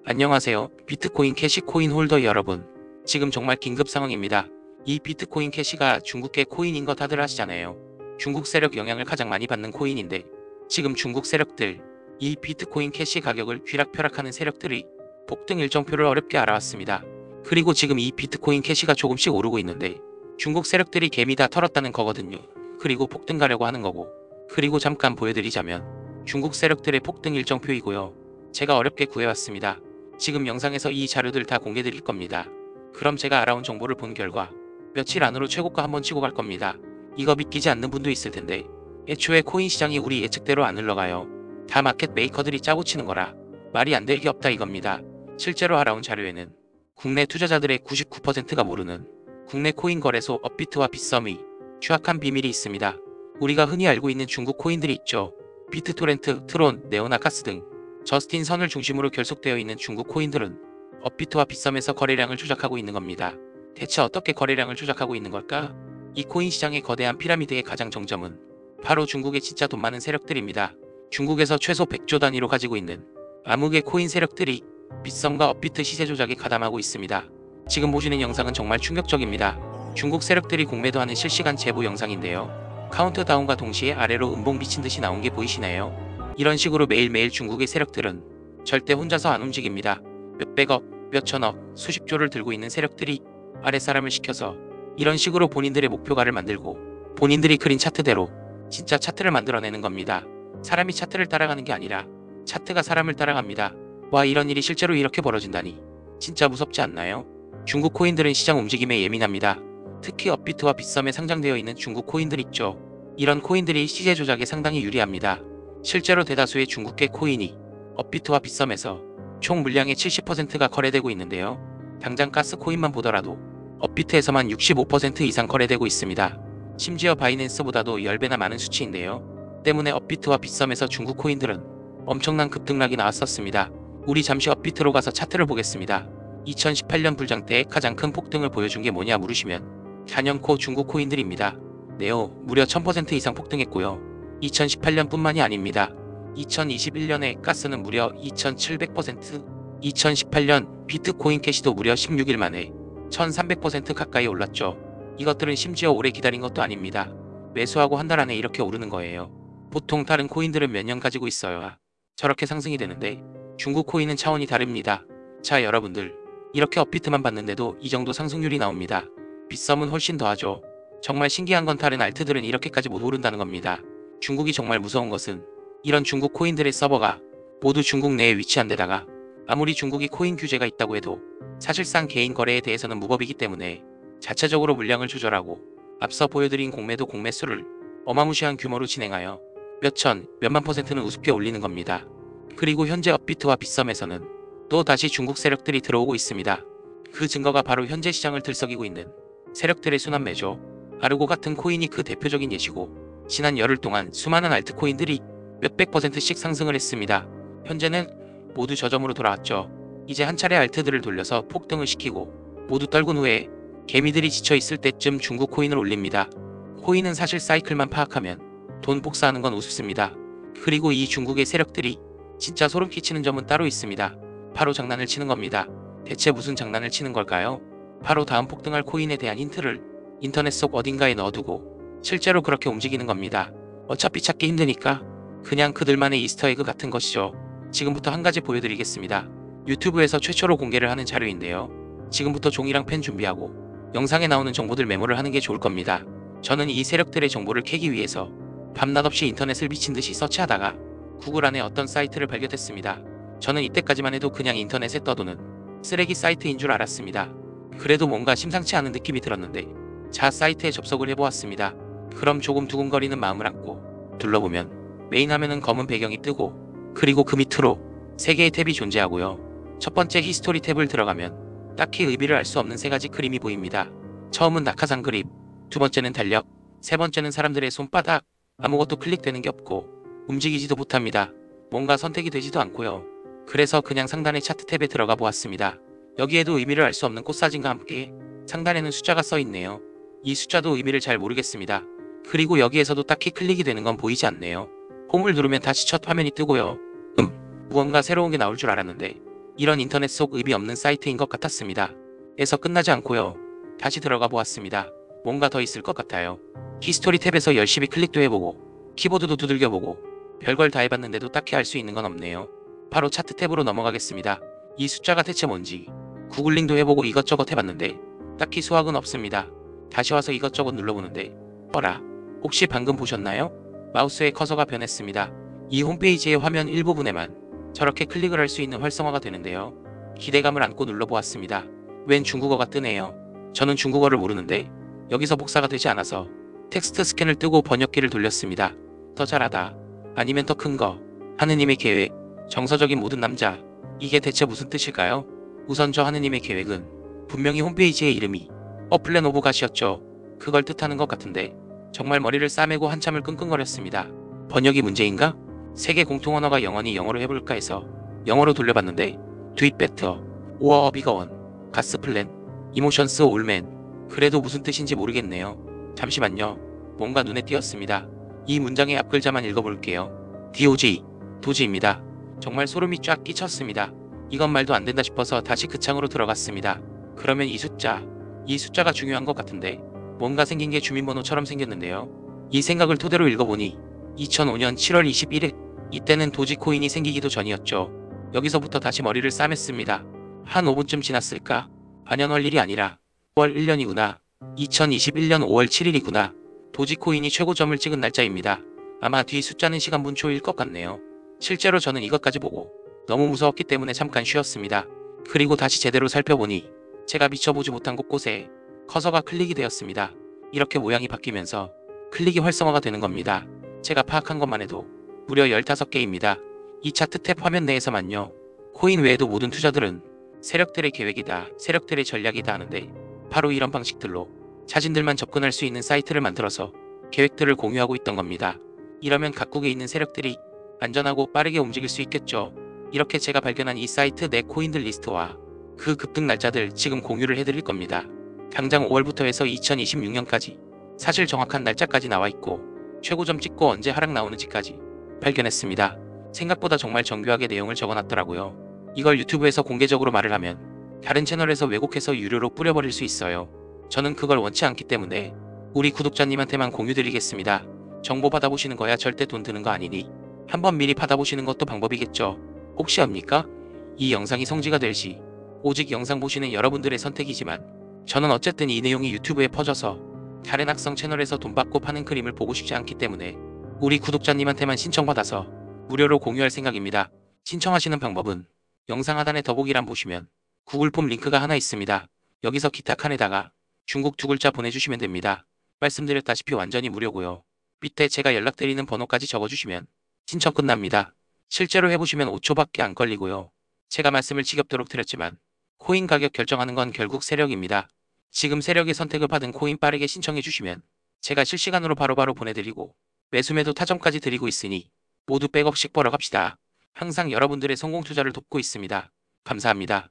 안녕하세요. 비트코인 캐시 코인 홀더 여러분. 지금 정말 긴급 상황입니다. 이 비트코인 캐시가 중국계 코인인 거 다들 아시잖아요. 중국 세력 영향을 가장 많이 받는 코인인데 지금 중국 세력들, 이 비트코인 캐시 가격을 쥐락펴락하는 세력들이 폭등 일정표를 어렵게 알아왔습니다. 그리고 지금 이 비트코인 캐시가 조금씩 오르고 있는데 중국 세력들이 개미 다 털었다는 거거든요. 그리고 폭등 가려고 하는 거고. 그리고 잠깐 보여드리자면 중국 세력들의 폭등 일정표이고요. 제가 어렵게 구해왔습니다. 지금 영상에서 이 자료들 다 공개드릴 겁니다. 그럼 제가 알아온 정보를 본 결과 며칠 안으로 최고가 한번 치고 갈 겁니다. 이거 믿기지 않는 분도 있을 텐데 애초에 코인 시장이 우리 예측대로 안 흘러가요. 다 마켓 메이커들이 짜고 치는 거라 말이 안 될 게 없다 이겁니다. 실제로 알아온 자료에는 국내 투자자들의 99%가 모르는 국내 코인 거래소 업비트와 빗썸의 추악한 비밀이 있습니다. 우리가 흔히 알고 있는 중국 코인들이 있죠. 비트토렌트, 트론, 네오나카스 등 저스틴 선을 중심으로 결속되어 있는 중국 코인들은 업비트와 빗썸에서 거래량을 조작하고 있는 겁니다. 대체 어떻게 거래량을 조작하고 있는 걸까? 이 코인 시장의 거대한 피라미드의 가장 정점은 바로 중국의 진짜 돈 많은 세력들입니다. 중국에서 최소 100조 단위로 가지고 있는 암흑의 코인 세력들이 빗썸과 업비트 시세 조작에 가담하고 있습니다. 지금 보시는 영상은 정말 충격적입니다. 중국 세력들이 공매도하는 실시간 제보 영상인데요. 카운트다운과 동시에 아래로 음봉 비친 듯이 나온 게 보이시나요? 이런 식으로 매일매일 중국의 세력들은 절대 혼자서 안 움직입니다. 몇백억, 몇천억, 수십조를 들고 있는 세력들이 아랫사람을 시켜서 이런 식으로 본인들의 목표가를 만들고 본인들이 그린 차트대로 진짜 차트를 만들어내는 겁니다. 사람이 차트를 따라가는 게 아니라 차트가 사람을 따라갑니다. 와, 이런 일이 실제로 이렇게 벌어진다니 진짜 무섭지 않나요? 중국 코인들은 시장 움직임에 예민합니다. 특히 업비트와 빗썸에 상장되어 있는 중국 코인들 있죠. 이런 코인들이 시세 조작에 상당히 유리합니다. 실제로 대다수의 중국계 코인이 업비트와 빗썸에서 총 물량의 70%가 거래되고 있는데요. 당장 가스 코인만 보더라도 업비트에서만 65% 이상 거래되고 있습니다. 심지어 바이낸스보다도 10배나 많은 수치인데요. 때문에 업비트와 빗썸에서 중국 코인들은 엄청난 급등락이 나왔었습니다. 우리 잠시 업비트로 가서 차트를 보겠습니다. 2018년 불장 때 가장 큰 폭등을 보여준 게 뭐냐 물으시면 단연코 중국 코인들입니다. 네오 무려 1000% 이상 폭등했고요. 2018년 뿐만이 아닙니다. 2021년에 가스는 무려 2700%, 2018년 비트코인 캐시도 무려 16일 만에 1300% 가까이 올랐죠. 이것들은 심지어 오래 기다린 것도 아닙니다. 매수하고 한 달 안에 이렇게 오르는 거예요. 보통 다른 코인들은 몇 년 가지고 있어야 저렇게 상승이 되는데 중국 코인은 차원이 다릅니다. 자, 여러분들, 이렇게 업비트만 봤는데도 이 정도 상승률이 나옵니다. 빗썸은 훨씬 더하죠. 정말 신기한 건 다른 알트들은 이렇게까지 못 오른다는 겁니다. 중국이 정말 무서운 것은 이런 중국 코인들의 서버가 모두 중국 내에 위치한 데다가 아무리 중국이 코인 규제가 있다고 해도 사실상 개인 거래에 대해서는 무법이기 때문에 자체적으로 물량을 조절하고 앞서 보여드린 공매도 공매수를 어마무시한 규모로 진행하여 몇천, 몇만 %는 우습게 올리는 겁니다. 그리고 현재 업비트와 빗썸에서는 또 다시 중국 세력들이 들어오고 있습니다. 그 증거가 바로 현재 시장을 들썩이고 있는 세력들의 순환매죠. 아르고 같은 코인이 그 대표적인 예시고 지난 열흘 동안 수많은 알트코인들이 몇백 %씩 상승을 했습니다. 현재는 모두 저점으로 돌아왔죠. 이제 한 차례 알트들을 돌려서 폭등을 시키고 모두 떨군 후에 개미들이 지쳐있을 때쯤 중국 코인을 올립니다. 코인은 사실 사이클만 파악하면 돈 복사하는 건 우습습니다. 그리고 이 중국의 세력들이 진짜 소름 끼치는 점은 따로 있습니다. 바로 장난을 치는 겁니다. 대체 무슨 장난을 치는 걸까요? 바로 다음 폭등할 코인에 대한 힌트를 인터넷 속 어딘가에 넣어두고 실제로 그렇게 움직이는 겁니다. 어차피 찾기 힘드니까 그냥 그들만의 이스터에그 같은 것이죠. 지금부터 한 가지 보여드리겠습니다. 유튜브에서 최초로 공개를 하는 자료인데요. 지금부터 종이랑 펜 준비하고 영상에 나오는 정보들 메모를 하는 게 좋을 겁니다. 저는 이 세력들의 정보를 캐기 위해서 밤낮 없이 인터넷을 미친 듯이 서치하다가 구글 안에 어떤 사이트를 발견했습니다. 저는 이때까지만 해도 그냥 인터넷에 떠도는 쓰레기 사이트인 줄 알았습니다. 그래도 뭔가 심상치 않은 느낌이 들었는데 자, 사이트에 접속을 해보았습니다. 그럼 조금 두근거리는 마음을 안고 둘러보면 메인 화면은 검은 배경이 뜨고 그리고 그 밑으로 3개의 탭이 존재하고요. 첫 번째 히스토리 탭을 들어가면 딱히 의미를 알 수 없는 3가지 그림이 보입니다. 처음은 낙하산 그림, 두 번째는 달력, 세 번째는 사람들의 손바닥. 아무것도 클릭되는 게 없고 움직이지도 못합니다. 뭔가 선택이 되지도 않고요. 그래서 그냥 상단의 차트 탭에 들어가 보았습니다. 여기에도 의미를 알 수 없는 꽃사진과 함께 상단에는 숫자가 써 있네요. 이 숫자도 의미를 잘 모르겠습니다. 그리고 여기에서도 딱히 클릭이 되는 건 보이지 않네요. 홈을 누르면 다시 첫 화면이 뜨고요. 무언가 새로운 게 나올 줄 알았는데 이런 인터넷 속 의미 없는 사이트인 것 같았습니다. 에서 끝나지 않고요. 다시 들어가 보았습니다. 뭔가 더 있을 것 같아요. 히스토리 탭에서 열심히 클릭도 해보고 키보드도 두들겨보고 별걸 다 해봤는데도 딱히 알 수 있는 건 없네요. 바로 차트 탭으로 넘어가겠습니다. 이 숫자가 대체 뭔지 구글링도 해보고 이것저것 해봤는데 딱히 수확은 없습니다. 다시 와서 이것저것 눌러보는데 어라, 혹시 방금 보셨나요? 마우스의 커서가 변했습니다. 이 홈페이지의 화면 일부분에만 저렇게 클릭을 할 수 있는 활성화가 되는데요. 기대감을 안고 눌러보았습니다. 웬 중국어가 뜨네요. 저는 중국어를 모르는데 여기서 복사가 되지 않아서 텍스트 스캔을 뜨고 번역기를 돌렸습니다. 더 잘하다. 아니면 더 큰 거. 하느님의 계획. 정서적인 모든 남자. 이게 대체 무슨 뜻일까요? 우선 저 하느님의 계획은 분명히 홈페이지의 이름이 플랜 오브 갓이었죠. 그걸 뜻하는 것 같은데 정말 머리를 싸매고 한참을 끙끙거렸습니다. 번역이 문제인가? 세계 공통 언어가 영어니 영어로 해볼까 해서 영어로 돌려봤는데 Do it better. 오어 비거원. 가스 플랜. 이모션스 올맨. 그래도 무슨 뜻인지 모르겠네요. 잠시만요. 뭔가 눈에 띄었습니다. 이 문장의 앞글자만 읽어볼게요. DOG. 도지입니다. 정말 소름이 쫙 끼쳤습니다. 이건 말도 안 된다 싶어서 다시 그 창으로 들어갔습니다. 그러면 이 숫자가 중요한 것 같은데 뭔가 생긴 게 주민번호처럼 생겼는데요. 이 생각을 토대로 읽어보니 2005년 7월 21일 이때는 도지코인이 생기기도 전이었죠. 여기서부터 다시 머리를 싸맸습니다. 한 5분쯤 지났을까? 반년월 일이 아니라 5월 1년이구나. 2021년 5월 7일이구나. 도지코인이 최고점을 찍은 날짜입니다. 아마 뒤 숫자는 시간분 초일 것 같네요. 실제로 저는 이것까지 보고 너무 무서웠기 때문에 잠깐 쉬었습니다. 그리고 다시 제대로 살펴보니 제가 미쳐보지 못한 곳곳에 커서가 클릭이 되었습니다. 이렇게 모양이 바뀌면서 클릭이 활성화가 되는 겁니다. 제가 파악한 것만 해도 무려 15개입니다. 이 차트 탭 화면 내에서만요. 코인 외에도 모든 투자들은 세력들의 계획이다, 세력들의 전략이다 하는데 바로 이런 방식들로 자신들만 접근할 수 있는 사이트를 만들어서 계획들을 공유하고 있던 겁니다. 이러면 각국에 있는 세력들이 안전하고 빠르게 움직일 수 있겠죠. 이렇게 제가 발견한 이 사이트 내 코인들 리스트와 그 급등 날짜들 지금 공유를 해드릴 겁니다. 당장 5월부터 해서 2026년까지 사실 정확한 날짜까지 나와 있고 최고점 찍고 언제 하락 나오는지까지 발견했습니다. 생각보다 정말 정교하게 내용을 적어놨더라고요. 이걸 유튜브에서 공개적으로 말을 하면 다른 채널에서 왜곡해서 유료로 뿌려버릴 수 있어요. 저는 그걸 원치 않기 때문에 우리 구독자님한테만 공유드리겠습니다. 정보 받아보시는 거야 절대 돈 드는 거 아니니 한번 미리 받아보시는 것도 방법이겠죠. 혹시 압니까? 이 영상이 성지가 될 시 오직 영상 보시는 여러분들의 선택이지만 저는 어쨌든 이 내용이 유튜브에 퍼져서 다른 악성 채널에서 돈 받고 파는 그림을 보고 싶지 않기 때문에 우리 구독자님한테만 신청받아서 무료로 공유할 생각입니다. 신청하시는 방법은 영상 하단에 더보기란 보시면 구글 폼 링크가 하나 있습니다. 여기서 기타 칸에다가 중국 두 글자 보내주시면 됩니다. 말씀드렸다시피 완전히 무료고요. 밑에 제가 연락드리는 번호까지 적어주시면 신청 끝납니다. 실제로 해보시면 5초밖에 안 걸리고요. 제가 말씀을 지겹도록 드렸지만 코인 가격 결정하는 건 결국 세력입니다. 지금 세력의 선택을 받은 코인 빠르게 신청해 주시면 제가 실시간으로 바로바로 보내드리고 매수매도 타점까지 드리고 있으니 모두 백억씩 벌어갑시다. 항상 여러분들의 성공 투자를 돕고 있습니다. 감사합니다.